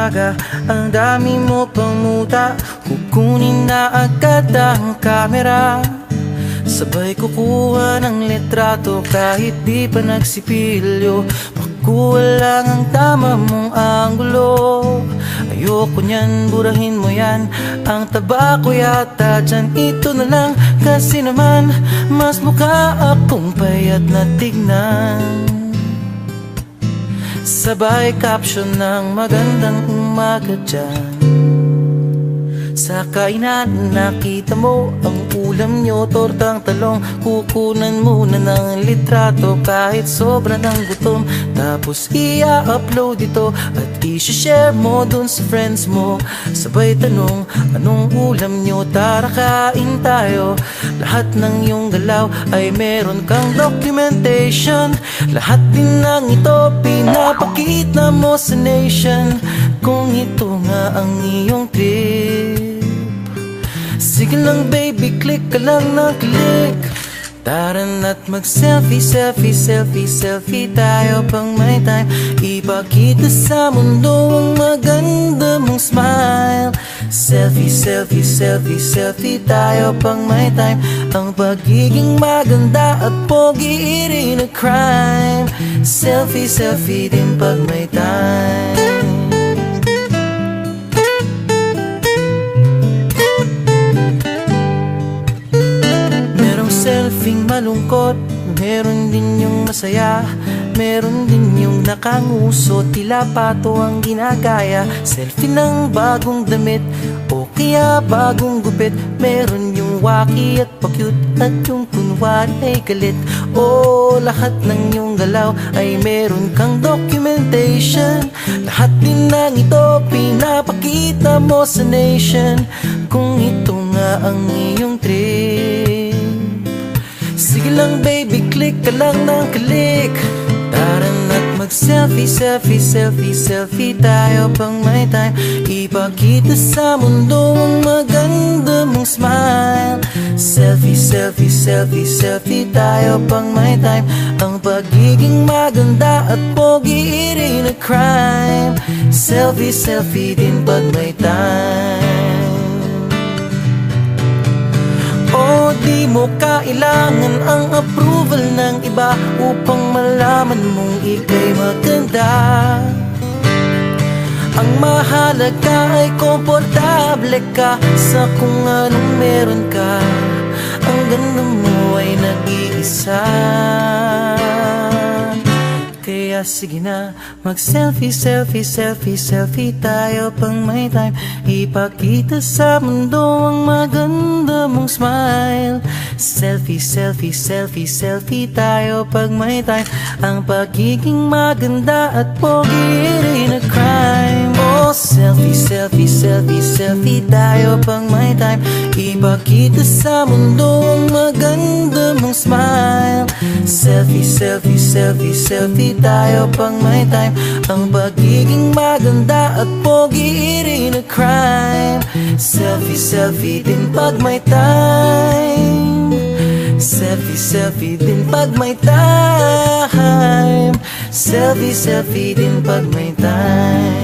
umaga, ang dami mo pang muta. Kukunin na agad ang kamera, sabay kukuha ng litrato kahit di pa nagsipilyo. Makuha lang ang tama mong anggulo. Ayoko niyan, burahin mo yan. Ang taba ko yata dyan, ito na lang. Kasi naman, mas mukha akong payat na tignan. Sabay caption ng magandang umaga dyan. Sa kainan, nakita mo ang ulam nyo, tortang talong. Kukunan muna ng litrato kahit sobra ng gutom. Tapos i-upload ito at i-share mo dun sa friends mo. Sabay tanong, anong ulam nyo? Tara kain tayo. Lahat ng iyong galaw ay meron kang documentation. Lahat din ng ito pinapakita mo sa nation. Kung ito nga ang iyong trip, sige lang baby, click ka lang ng click. Tara na't mag-selfie, selfie, selfie, selfie tayo pang may time. Ipakita sa mundo ang maganda mong smile. Selfie, selfie, selfie, selfie tayo pang may time. Ang pagiging maganda at pogi rin a crime. Selfie, selfie din pag may time. Selfing malungkot, meron din yung masaya. Meron din yung nakanguso, tila pato ang ginagaya. Selfie ng bagong damit o kaya bagong gupit. Meron yung waki at pa-cute at yung kunwari ay galit. O lahat ng yung galaw ay meron kang documentation. Lahat din ng ito pinapakita mo sa nation. Kung ito nga ang iyong trip, sige lang baby, click ka lang ng click. Tara na't mag-selfie, selfie, selfie, selfie tayo pang may time. Ipakita sa mundo ang maganda mong smile. Selfie, selfie, selfie, selfie tayo pang may time. Ang pagiging maganda at pogi rin a crime. Selfie, selfie din pag may time. O di mo kailangan ang approval ng iba upang malaman mong ika'y maganda. Ang mahalaga ay komportable ka sa kung anong meron ka. Ang ganda mo ay nag-iisa. Kaya sige na, mag-selfie, selfie, selfie, selfie tayo pang may time. Ipakita sa mundo ang maganda mong smile. Selfie, selfie, selfie, selfie tayo pag may time. Ang pagiging maganda at pogi rin a crime. Oh, selfie, selfie, selfie, selfie tayo pang may time. Ipakita sa mundo ang maganda mong smile. Selfie, selfie, selfie, selfie tayo pang may time. Ang pagiging maganda at pogi rin a crime. Selfie, selfie din pag may time. Selfie, selfie din pag may time. Selfie, selfie din pag may time.